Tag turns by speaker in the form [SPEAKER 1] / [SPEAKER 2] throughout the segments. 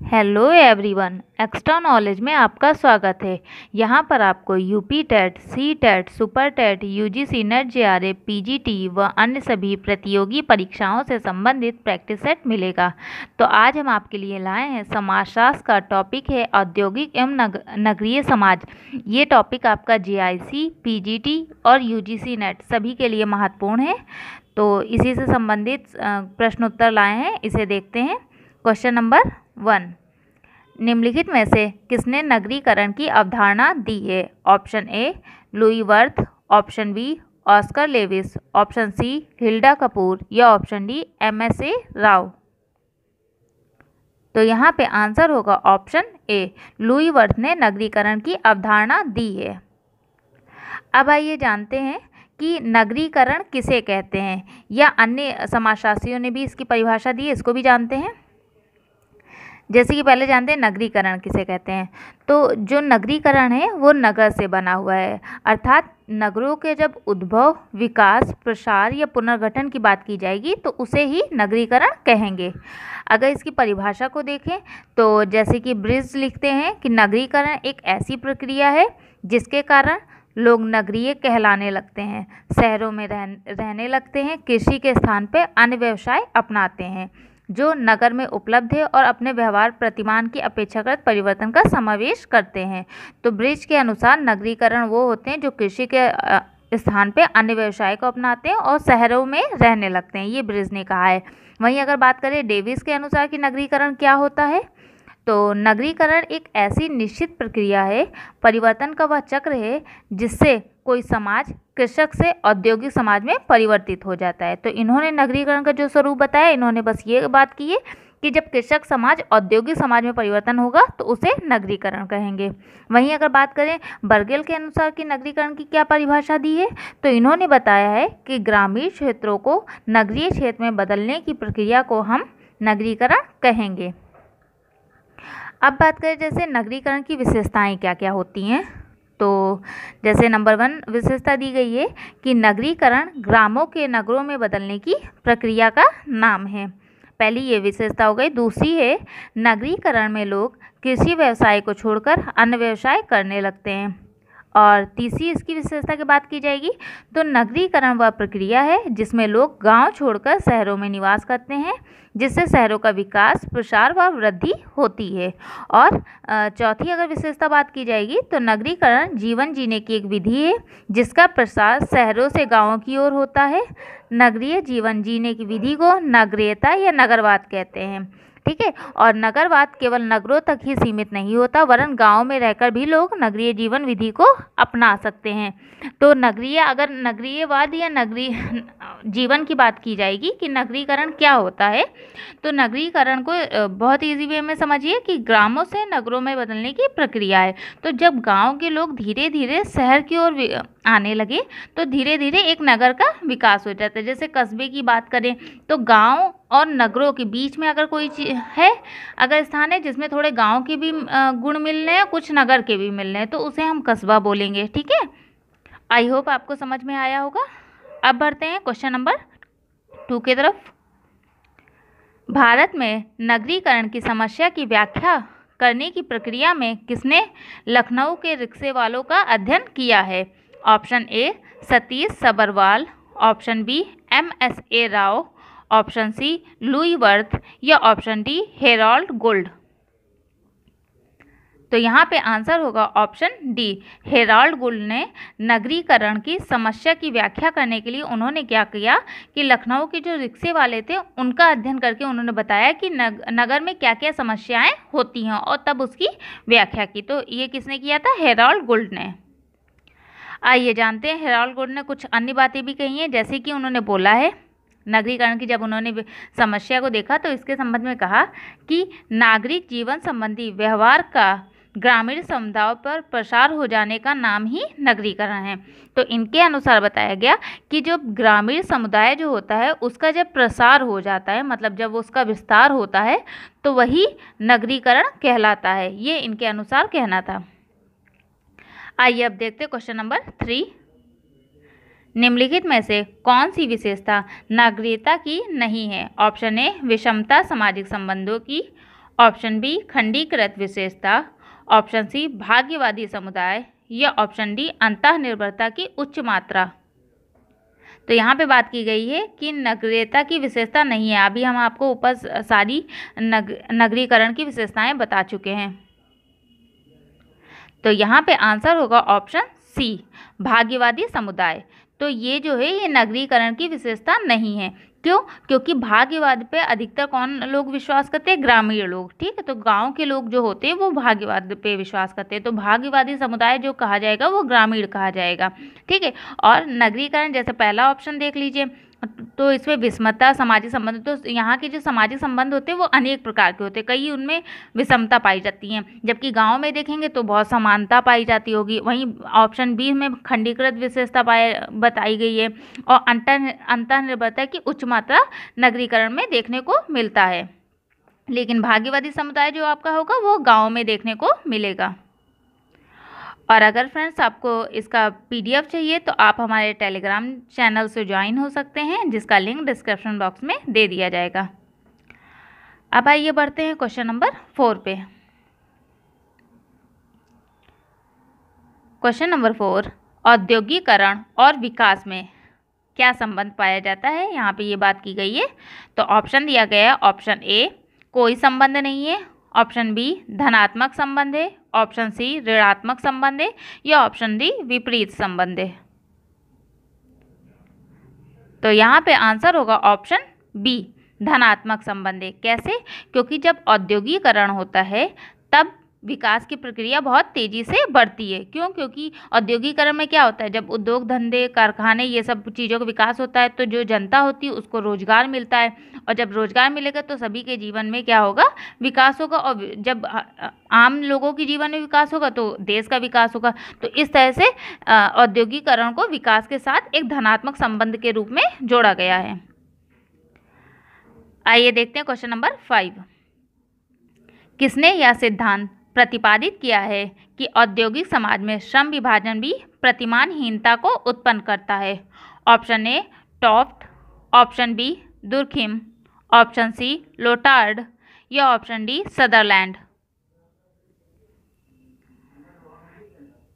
[SPEAKER 1] Hello everyone, extra knowledge में आपका स्वागत है। यहाँ पर आपको UP TET, C TET, super TET, UGC NET, JRF, PGT व अन्य सभी प्रतियोगी परीक्षाओं से संबंधित प्रैक्टिस सेट मिलेगा। तो आज हम आपके लिए लाए हैं समाजशास्त्र का टॉपिक है औद्योगिक एवं नगरीय समाज। ये टॉपिक आपका जेआईसी, पीजीटी और यूजीसी नेट सभी के लिए महत्वपूर्ण है। तो इसी से संबंधित प्रश्नोत्तर लाए हैं, इसे देखते हैं। क्वेश्चन नंबर 1, निम्नलिखित में से किसने नगरीकरण की अवधारणा दी है? Option A Louis Wirth, option B Oscar Lewis, option C Hilda Kapur या ऑप्शन डी एमएसए राव। तो यहाँ पे आंसर होगा ऑप्शन ए, लुई वर्थ ने नगरीकरण की अवधारणा दी है। अब आइए जानते हैं कि नगरीकरण किसे कहते हैं, या अन्य समाजशास्त्रियों ने भी इसकी परिभाषा दी है, इसको भी जानते हैं। जैसे कि पहले जानते हैं नगरीकरण किसे कहते हैं। तो जो नगरीकरण है वो नगर से बना हुआ है, अर्थात नगरों के जब उद्भव, विकास, प्रसार या पुनर्गठन की बात की जाएगी तो उसे ही नगरीकरण कहेंगे। अगर इसकी परिभाषा को देखें तो जैसे कि ब्रिज लिखते हैं कि नगरीकरण एक ऐसी प्रक्रिया है जिसके कारण लोग नगरीय कहलाने लगते हैं, शहरों में रहने लगते हैं, कृषि के स्थान पर अन्य व्यवसाय अपनाते हैं जो नगर में उपलब्ध है और अपने व्यवहार प्रतिमान की अपेक्षाकृत परिवर्तन का समावेश करते हैं। तो ब्रिज के अनुसार नगरीकरण वो होते हैं जो कृषि के स्थान पे अन्य व्यवसाय को अपनाते हैं और शहरों में रहने लगते हैं, ये ब्रिज ने कहा है। वहीं अगर बात करें डेविस के अनुसार कि नगरीकरण क्या होता है, तो नगरीकरण एक ऐसी निश्चित प्रक्रिया है, परिवर्तन का वह चक्र है जिससे कोई समाज कृषक से औद्योगिक समाज में परिवर्तित हो जाता है। तो इन्होंने नगरीकरण का जो स्वरूप बताया, इन्होंने बस ये बात की है कि जब कृषक समाज औद्योगिक समाज में परिवर्तन होगा तो उसे नगरीकरण कहेंगे। वहीं अगर बात करें बर्गेल के अनुसार कि नगरीकरण की क्या परिभाषा दी है, तो इन्होंने बताया है कि ग्रामीण क्षेत्रों को नगरीय क्षेत्र में बदलने की प्रक्रिया को हम नगरीकरण कहेंगे। अब बात करें जैसे नगरीकरण की विशेषताएं क्या क्या होती हैं, तो जैसे नंबर 1 विशेषता दी गई है कि नगरीकरण ग्रामों के नगरों में बदलने की प्रक्रिया का नाम है। पहली ये विशेषता हो गई। दूसरी है नगरीकरण में लोग कृषि व्यवसाय को छोड़कर अन्य व्यवसाय करने लगते हैं। और तीसरी इसकी विशेषता की बात की जाएगी तो नगरीकरण वह प्रक्रिया है जिसमें लोग गांव छोड़कर शहरों में निवास करते हैं, जिससे शहरों का विकास, प्रसार व वृद्धि होती है। और चौथी अगर विशेषता बात की जाएगी तो नगरीकरण जीवन जीने की एक विधि है जिसका प्रसार शहरों से गांवों की ओर होता है। नगरीय जीवन जीने की विधि को नगरीयता या नगरवाद कहते हैं, ठीक है। और नगरवाद केवल नगरों तक ही सीमित नहीं होता, वरन गांव में रहकर भी लोग नगरीय जीवन विधि को अपना सकते हैं। तो अगर नगरीयवाद या नगरीय जीवन की बात की जाएगी कि नगरीकरण क्या होता है, तो नगरीकरण को बहुत इजी वे में समझिए कि ग्रामों से नगरों में बदलने की प्रक्रिया है। तो जब गांव के लोग धीरे धीरे शहर की ओर आने लगे तो धीरे धीरे एक नगर का विकास हो जाता है। जैसे कस्बे की बात करें तो गांव और नगरों के बीच में अगर कोई चीज़ है, अगर स्थान है जिसमें थोड़े गांव के भी गुण मिल रहे हैं, कुछ नगर के भी मिल रहे हैं, तो उसे हम कस्बा बोलेंगे, ठीक है। आई होप आपको समझ में आया होगा। अब बढ़ते हैं क्वेश्चन नंबर 2 की तरफ। भारत में नगरीकरण की समस्या की व्याख्या करने की प्रक्रिया में किसने लखनऊ के रिक्शे वालों का अध्ययन किया है? Option A Satish Sabharwal, option B MSA Rao, option C Louis Wirth या ऑप्शन डी हेरोल्ड गोल्ड। तो यहाँ पे आंसर होगा ऑप्शन डी, हेरोल्ड गोल्ड ने नगरीकरण की समस्या की व्याख्या करने के लिए उन्होंने क्या किया कि लखनऊ के जो रिक्शे वाले थे उनका अध्ययन करके उन्होंने बताया कि नगर में क्या क्या समस्याएं होती हैं और तब उसकी व्याख्या की। तो ये किसने किया था? हेरोल्ड गोल्ड ने। आइए जानते हैं हेरोल्ड गोल्ड ने कुछ अन्य बातें भी कही हैं। जैसे कि उन्होंने बोला है नगरीकरण की जब उन्होंने समस्या को देखा तो इसके संबंध में कहा कि नागरिक जीवन संबंधी व्यवहार का ग्रामीण समुदायों पर प्रसार हो जाने का नाम ही नगरीकरण है। तो इनके अनुसार बताया गया कि जो ग्रामीण समुदाय जो होता है उसका जब प्रसार हो जाता है, मतलब जब उसका विस्तार होता है, तो वही नगरीकरण कहलाता है, ये इनके अनुसार कहना था। आइए अब देखते क्वेश्चन नंबर 3। निम्नलिखित में से कौन सी विशेषता नागरिकता की नहीं है? ऑप्शन ए विषमता सामाजिक संबंधों की, ऑप्शन बी खंडीकृत विशेषता, ऑप्शन सी भाग्यवादी समुदाय, या ऑप्शन डी अंतःनिर्भरता की उच्च मात्रा। तो यहाँ पे बात की गई है कि नगरीयता की विशेषता नहीं है। अभी हम आपको ऊपर सारी नगरीकरण की विशेषताएं बता चुके हैं। तो यहाँ पे आंसर होगा ऑप्शन सी भाग्यवादी समुदाय। तो ये जो है ये नगरीकरण की विशेषता नहीं है। क्यों? क्योंकि भाग्यवाद पे अधिकतर कौन लोग विश्वास करते हैं? ग्रामीण लोग। ठीक है, तो गांव के लोग जो होते हैं वो भाग्यवाद पे विश्वास करते हैं। तो भाग्यवादी समुदाय जो कहा जाएगा वो ग्रामीण कहा जाएगा। ठीक है, और नगरीकरण जैसे पहला ऑप्शन देख लीजिए, तो इसमें विषमता, सामाजिक संबंध, तो यहाँ के जो सामाजिक संबंध होते हैं वो अनेक प्रकार के होते हैं, कई उनमें विषमता पाई जाती हैं, जबकि गांव में देखेंगे तो बहुत समानता पाई जाती होगी। वहीं ऑप्शन बी में खंडीकृत विशेषता बताई गई है, और अंतःनिर्भरता की उच्च मात्रा नगरीकरण में देखने को मिलता है। लेकिन भाग्यवादी समुदाय जो आपका होगा वो गाँव में देखने को मिलेगा। और अगर फ्रेंड्स आपको इसका PDF चाहिए तो आप हमारे टेलीग्राम चैनल से ज्वाइन हो सकते हैं, जिसका लिंक डिस्क्रिप्शन बॉक्स में दे दिया जाएगा। अब आइए बढ़ते हैं क्वेश्चन नंबर 4 पे। क्वेश्चन नंबर 4, औद्योगिकरण और विकास में क्या संबंध पाया जाता है? यहाँ पे ये बात की गई है। तो ऑप्शन दिया गया है, ऑप्शन ए कोई संबंध नहीं है, ऑप्शन बी धनात्मक संबंध है, ऑप्शन सी ऋणात्मक संबंध है, या ऑप्शन डी विपरीत संबंध है। तो यहाँ पे आंसर होगा ऑप्शन बी धनात्मक संबंध है। कैसे? क्योंकि जब औद्योगिकरण होता है तब विकास की प्रक्रिया बहुत तेज़ी से बढ़ती है। क्यों? क्योंकि औद्योगिकरण में क्या होता है, जब उद्योग धंधे, कारखाने, ये सब चीज़ों का विकास होता है तो जो जनता होती है उसको रोजगार मिलता है, और जब रोजगार मिलेगा तो सभी के जीवन में क्या होगा? विकास होगा। और जब आम लोगों के जीवन में विकास होगा तो देश का विकास होगा। तो इस तरह से औद्योगिकरण को विकास के साथ एक धनात्मक संबंध के रूप में जोड़ा गया है। आइए देखते हैं क्वेश्चन नंबर 5। किसने यह सिद्धांत प्रतिपादित किया है कि औद्योगिक समाज में श्रम विभाजन भी प्रतिमानहीनता को उत्पन्न करता है? ऑप्शन ए टॉफ्ट, option B Durkheim, option C Lyotard, या ऑप्शन डी सदरलैंड।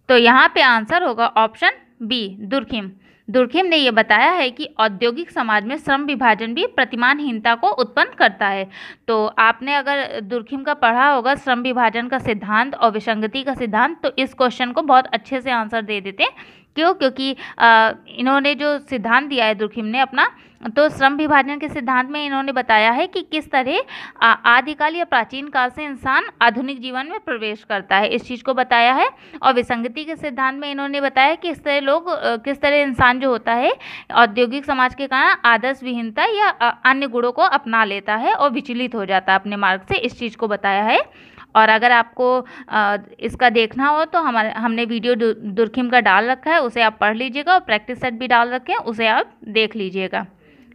[SPEAKER 1] तो यहाँ पे आंसर होगा ऑप्शन बी दुर्खिम। दुर्खिम ने यह बताया है कि औद्योगिक समाज में श्रम विभाजन भी प्रतिमानहीनता को उत्पन्न करता है। तो आपने अगर दुर्खिम का पढ़ा होगा श्रम विभाजन का सिद्धांत और विसंगति का सिद्धांत, तो इस क्वेश्चन को बहुत अच्छे से आंसर दे देते हैं। क्यों? क्योंकि इन्होंने जो सिद्धांत दिया है दुर्खिम ने अपना, तो श्रम विभाजन के सिद्धांत में इन्होंने बताया है कि किस तरह आदिकाल या प्राचीन काल से इंसान आधुनिक जीवन में प्रवेश करता है, इस चीज़ को बताया है। और विसंगति के सिद्धांत में इन्होंने बताया कि किस तरह इंसान जो होता है औद्योगिक समाज के कारण आदर्श विहीनता या अन्य गुणों को अपना लेता है और विचलित हो जाता है अपने मार्ग से, इस चीज़ को बताया है। और अगर आपको इसका देखना हो तो हमने वीडियो दुर्खिम का डाल रखा है, उसे आप पढ़ लीजिएगा, और प्रैक्टिस सेट भी डाल रखे हैं, उसे आप देख लीजिएगा।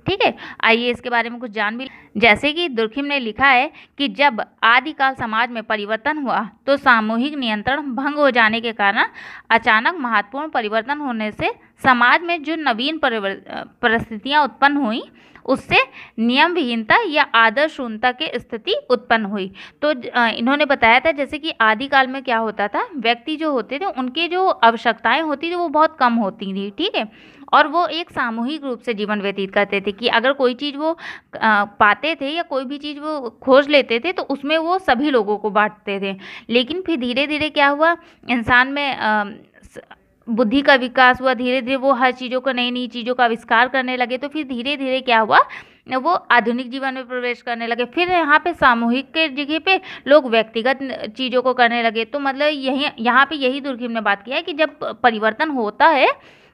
[SPEAKER 1] ठीक है, आइए इसके बारे में कुछ जान भी। जैसे कि दुर्खिम ने लिखा है कि जब आदिकाल समाज में परिवर्तन हुआ तो सामूहिक नियंत्रण भंग हो जाने के कारण अचानक महत्वपूर्ण परिवर्तन होने से समाज में जो नवीन परिस्थितियां उत्पन्न हुई उससे नियम विहीनता या आदर्श शून्यता की स्थिति उत्पन्न हुई। तो इन्होंने बताया था जैसे कि आदिकाल में क्या होता था, व्यक्ति जो होते थे उनके जो आवश्यकताएं होती थी वो बहुत कम होती थी। ठीक है, और वो एक सामूहिक रूप से जीवन व्यतीत करते थे कि अगर कोई चीज़ वो पाते थे या कोई भी चीज़ वो खोज लेते थे तो उसमें वो सभी लोगों को बांटते थे। लेकिन फिर धीरे धीरे क्या हुआ, इंसान में बुद्धि का विकास हुआ, धीरे धीरे वो हर चीज़ों को, नई नई चीज़ों का आविष्कार करने लगे। तो फिर धीरे धीरे क्या हुआ, वो आधुनिक जीवन में प्रवेश करने लगे। फिर यहाँ पे सामूहिक के जगह पे लोग व्यक्तिगत चीज़ों को करने लगे। तो मतलब यहाँ पे यही दुर्खिम ने बात किया है कि जब परिवर्तन होता है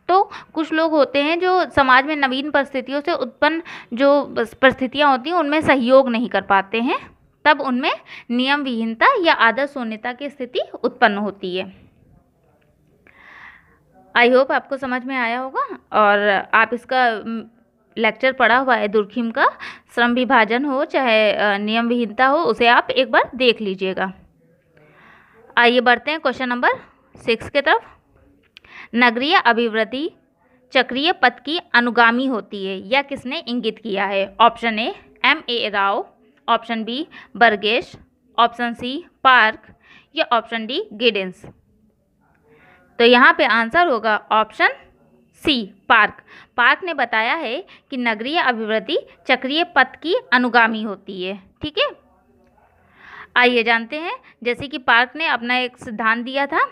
[SPEAKER 1] तो कुछ लोग होते हैं जो समाज में नवीन परिस्थितियों से उत्पन्न जो परिस्थितियाँ होती हैं उनमें सहयोग नहीं कर पाते हैं, तब उनमें नियम विहीनता या आदर्श शून्यता की स्थिति उत्पन्न होती है। आई होप आपको समझ में आया होगा, और आप इसका लेक्चर पढ़ा हुआ है दुर्खिम का, श्रम विभाजन हो चाहे नियम विहीनता हो, उसे आप एक बार देख लीजिएगा। आइए बढ़ते हैं क्वेश्चन नंबर 6 की तरफ। नगरीय अभिवृद्धि चक्रीय पथ की अनुगामी होती है, यह किसने इंगित किया है? Option A M.A. Rao, option B Burgess, option C Park या ऑप्शन डी गार्डन्स। तो यहाँ पे आंसर होगा ऑप्शन सी पार्क। पार्क ने बताया है कि नगरीय अभिवृद्धि चक्रीय पथ की अनुगामी होती है। ठीक है, आइए जानते हैं। जैसे कि पार्क ने अपना एक सिद्धांत दिया था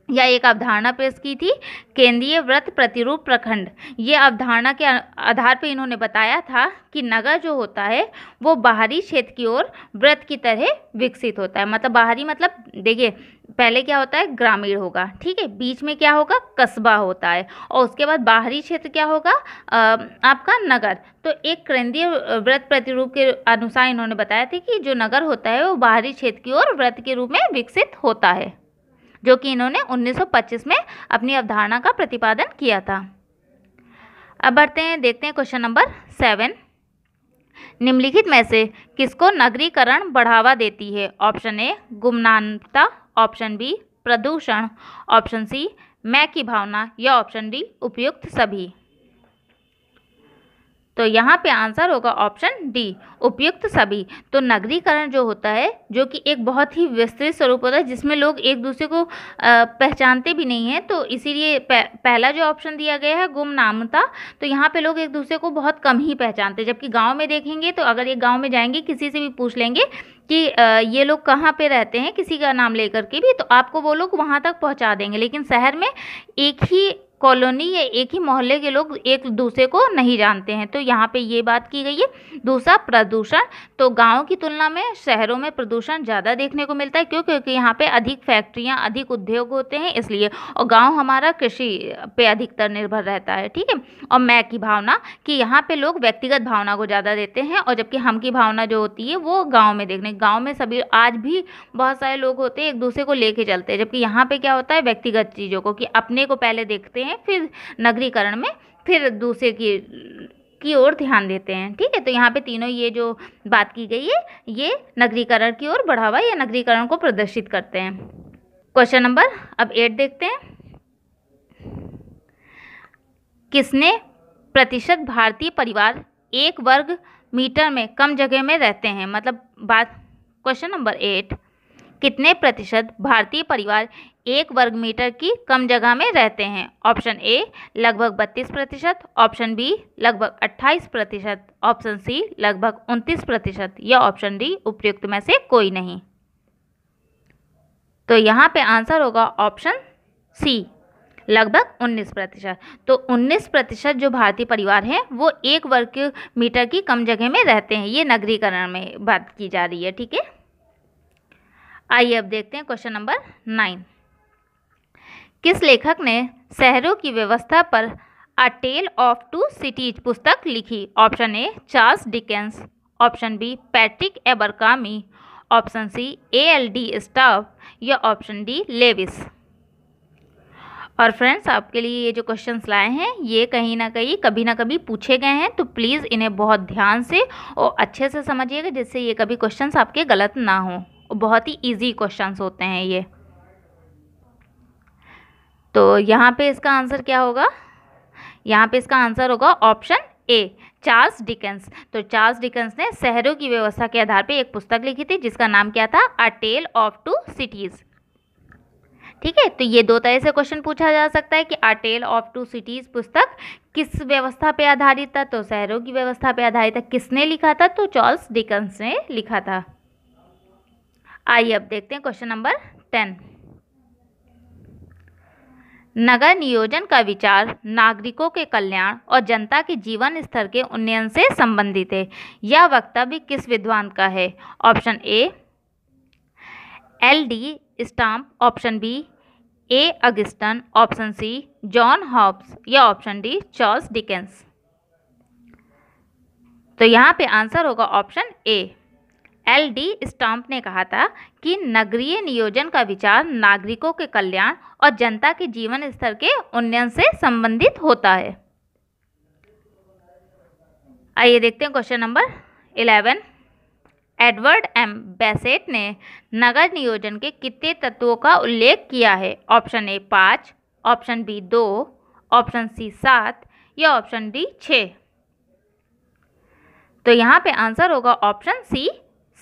[SPEAKER 1] या एक अवधारणा पेश की थी, केंद्रीय वृत्त प्रतिरूप प्रखंड। ये अवधारणा के आधार पर इन्होंने बताया था कि नगर जो होता है वो बाहरी क्षेत्र की ओर वृत्त की तरह विकसित होता है। मतलब बाहरी, मतलब देखिए पहले क्या होता है, ग्रामीण होगा, ठीक है, बीच में क्या होगा, कस्बा होता है, और उसके बाद बाहरी क्षेत्र क्या होगा, आपका नगर। तो एक केंद्रीय वृत्त प्रतिरूप के अनुसार इन्होंने बताया था कि जो नगर होता है वो बाहरी क्षेत्र की ओर वृत्त के रूप में विकसित होता है, जो कि इन्होंने 1925 में अपनी अवधारणा का प्रतिपादन किया था। अब बढ़ते हैं, देखते हैं क्वेश्चन नंबर 7। निम्नलिखित में से किसको नगरीकरण बढ़ावा देती है? ऑप्शन ए गुमनामता, ऑप्शन बी प्रदूषण, ऑप्शन सी मैं की भावना या ऑप्शन डी उपयुक्त सभी। तो यहाँ पे आंसर होगा ऑप्शन डी उपयुक्त सभी। तो नगरीकरण जो होता है, जो कि एक बहुत ही विस्तृत स्वरूप होता है जिसमें लोग एक दूसरे को पहचानते भी नहीं हैं, तो इसीलिए पहला जो ऑप्शन दिया गया है गुमनामता, तो यहाँ पे लोग एक दूसरे को बहुत कम ही पहचानते हैं। जबकि गांव में देखेंगे तो अगर एक गांव में जाएंगे, किसी से भी पूछ लेंगे कि ये लोग कहाँ पे रहते हैं, किसी का नाम लेकर के भी, तो आपको वो लोग वहाँ तक पहुँचा देंगे। लेकिन शहर में एक ही कॉलोनी या एक ही मोहल्ले के लोग एक दूसरे को नहीं जानते हैं, तो यहाँ पे ये बात की गई है। दूसरा प्रदूषण, तो गांव की तुलना में शहरों में प्रदूषण ज़्यादा देखने को मिलता है, क्यों? क्योंकि यहाँ पे अधिक फैक्ट्रियाँ, अधिक उद्योग होते हैं इसलिए, और गांव हमारा कृषि पे अधिकतर निर्भर रहता है। ठीक है, और मैं की भावना, कि यहाँ पे लोग व्यक्तिगत भावना को ज़्यादा देते हैं, और जबकि हम की भावना जो होती है वो गाँव में देखने, गाँव में सभी आज भी बहुत सारे लोग होते हैं एक दूसरे को लेके चलते हैं, जबकि यहाँ पे क्या होता है, व्यक्तिगत चीज़ों को, कि अपने को पहले देखते हैं, फिर नगरीकरण में फिर दूसरे की ओर ध्यान देते हैं। ठीक है, तो यहाँ पे तीनों ये जो बात की गई है ये नगरीकरण की ओर बढ़ावा या नगरीकरण को प्रदर्शित करते हैं। क्वेश्चन नंबर अब 8 देखते हैं। किसने प्रतिशत भारतीय परिवार 1 वर्ग मीटर में कम जगह में रहते हैं? मतलब बात, क्वेश्चन नंबर 8, कितने प्रतिशत भारतीय परिवार 1 वर्ग मीटर की कम जगह में रहते हैं? ऑप्शन ए लगभग 32%, ऑप्शन बी लगभग 28%, ऑप्शन सी लगभग 29% या ऑप्शन डी उपयुक्त में से कोई नहीं। तो यहाँ पे आंसर होगा ऑप्शन सी लगभग 19%। तो 19% जो भारतीय परिवार हैं वो 1 वर्ग मीटर की कम जगह में रहते हैं। ये नगरीकरण में बात की जा रही है। ठीक है, आइए अब देखते हैं क्वेश्चन नंबर 9। किस लेखक ने शहरों की व्यवस्था पर a tale of two cities पुस्तक लिखी? Option A Charles Dickens, option B Patrick Abercrombie, option C A.L.D. स्टाफ या ऑप्शन डी लेविस। और फ्रेंड्स, आपके लिए ये जो क्वेश्चंस लाए हैं ये कहीं ना कहीं कभी ना कभी पूछे गए हैं, तो प्लीज़ इन्हें बहुत ध्यान से और अच्छे से समझिएगा, जिससे ये कभी क्वेश्चंस आपके गलत ना हो। बहुत ही इजी क्वेश्चंस होते हैं ये। तो यहाँ पे इसका आंसर क्या होगा? यहाँ पे इसका आंसर होगा ऑप्शन ए चार्ल्स डिकेंस। तो चार्ल्स डिकेंस ने शहरों की व्यवस्था के आधार पे एक पुस्तक लिखी थी जिसका नाम क्या था? अ टेल ऑफ टू सिटीज़। ठीक है, तो ये 2 तरह से क्वेश्चन पूछा जा सकता है कि अ टेल ऑफ टू सिटीज़ पुस्तक किस व्यवस्था पे आधारित था? तो शहरों की व्यवस्था पे आधारित था। किसने लिखा था? तो चार्ल्स डिकेंस ने लिखा था। आइए अब देखते हैं क्वेश्चन नंबर 10। नगर नियोजन का विचार नागरिकों के कल्याण और जनता के जीवन स्तर के उन्नयन से संबंधित है। यह वक्तव्य किस विद्वान का है? Option A L.D. Stamp, option B A. Augustine, option C John Hobbes या ऑप्शन डी चार्ल्स डिकेंस। तो यहाँ पे आंसर होगा ऑप्शन ए L.D. स्टाम्प ने कहा था कि नगरीय नियोजन का विचार नागरिकों के कल्याण और जनता के जीवन स्तर के उन्नयन से संबंधित होता है। आइए देखते हैं question number 11। Edward M Bassett ने नगर नियोजन के कितने तत्वों का उल्लेख किया है? Option A 5, option B 2, option C 7 या ऑप्शन डी 6। तो यहाँ पे आंसर होगा option C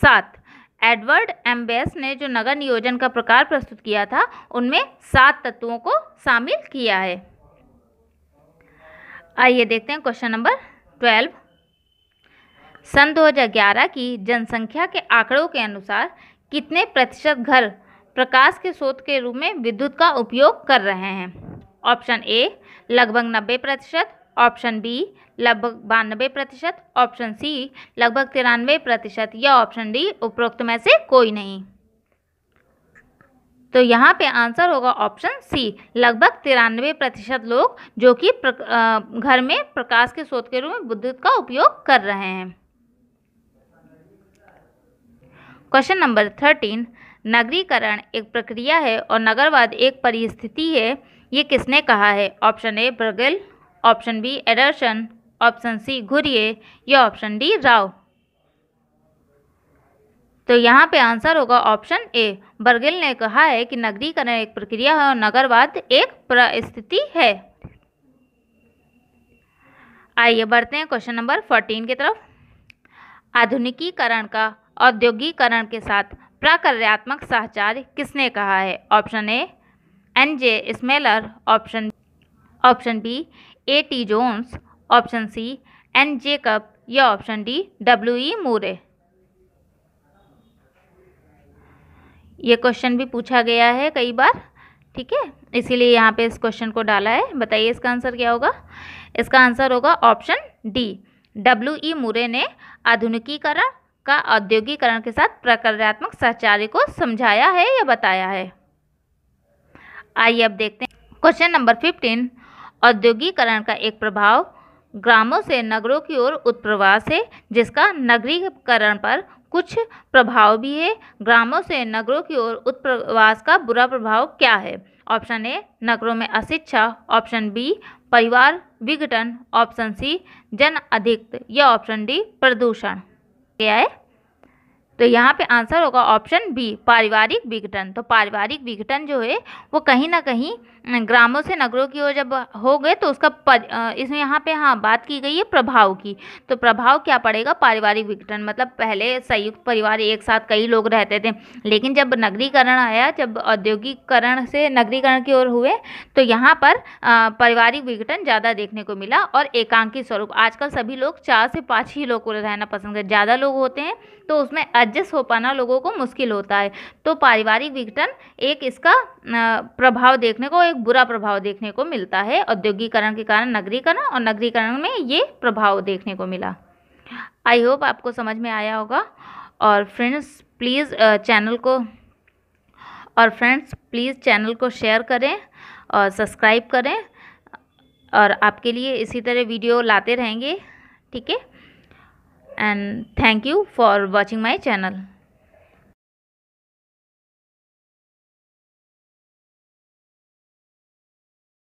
[SPEAKER 1] 7। Edward M Bass ने जो नगर नियोजन का प्रकार प्रस्तुत किया था उनमें 7 तत्वों को शामिल किया है। आइए देखते हैं क्वेश्चन नंबर 12। सन 2011 की जनसंख्या के आंकड़ों के अनुसार कितने प्रतिशत घर प्रकाश के स्रोत के रूप में विद्युत का उपयोग कर रहे हैं? ऑप्शन ए लगभग 90%, ऑप्शन बी लगभग 92%, ऑप्शन सी लगभग 93% या ऑप्शन डी उपरोक्त में से कोई नहीं। तो यहाँ पे आंसर होगा ऑप्शन सी, लगभग 93% लोग जो कि घर में प्रकाश के स्रोत के रूप में विद्युत का उपयोग कर रहे हैं। Question number 13। नगरीकरण एक प्रक्रिया है और नगरवाद एक परिस्थिति है, ये किसने कहा है? ऑप्शन ए बर्गेल, option B Anderson, option C Ghurye या ऑप्शन डी राव। तो यहाँ पे आंसर होगा ऑप्शन ए, बर्गेल ने कहा है कि नगरीकरण एक प्रक्रिया है और नगरवाद एक परिस्थिति है। आइए बढ़ते हैं क्वेश्चन नंबर 14 की तरफ। आधुनिकीकरण का औद्योगिकरण के साथ प्राकार्यात्मक साहचर्य किसने कहा है? Option A N J. Smelser, option B A T. Jones, option C N. Jacob या ऑप्शन डी W.E. मूरे। ये क्वेश्चन भी पूछा गया है कई बार, ठीक है, इसीलिए यहाँ पे इस क्वेश्चन को डाला है। बताइए इसका आंसर क्या होगा? इसका आंसर होगा ऑप्शन डी, W.E. मूरे ने आधुनिकीकरण का औद्योगिकरण के साथ प्रकार्यात्मक साहचर्य को समझाया है या बताया है। आइए अब देखते हैं क्वेश्चन नंबर 15। औद्योगिकरण का एक प्रभाव ग्रामों से नगरों की ओर उत्प्रवास है, जिसका नगरीकरण पर कुछ प्रभाव भी है। ग्रामों से नगरों की ओर उत्प्रवास का बुरा प्रभाव क्या है? ऑप्शन ए नगरों में अशिक्षा, ऑप्शन बी परिवार विघटन, ऑप्शन सी जन अधिक या ऑप्शन डी प्रदूषण। क्या है? तो यहाँ पे आंसर होगा ऑप्शन बी पारिवारिक विघटन। तो पारिवारिक विघटन जो है वो कहीं ना कहीं ग्रामों से नगरों की ओर जब हो गए तो उसका इसमें यहाँ पे हाँ बात की गई है प्रभाव की। तो प्रभाव क्या पड़ेगा? पारिवारिक विघटन, मतलब पहले संयुक्त परिवार एक साथ कई लोग रहते थे, लेकिन जब नगरीकरण आया, जब औद्योगिकरण से नगरीकरण की ओर हुए तो यहाँ पर पारिवारिक विघटन ज़्यादा देखने को मिला और एकांकी स्वरूप। आजकल सभी लोग 4 से 5 ही लोग को रहना पसंद करते, ज़्यादा लोग होते हैं तो उसमें एडजस्ट हो पाना लोगों को मुश्किल होता है। तो पारिवारिक विघटन एक इसका प्रभाव देखने को, एक बुरा प्रभाव देखने को मिलता है औद्योगिकरण के कारण नगरीकरण, और नगरीकरण में ये प्रभाव देखने को मिला। आई होप आपको समझ में आया होगा। और फ्रेंड्स प्लीज़ चैनल को शेयर करें और सब्सक्राइब करें, और आपके लिए इसी तरह वीडियो लाते रहेंगे, ठीक है। And thank you for watching my channel.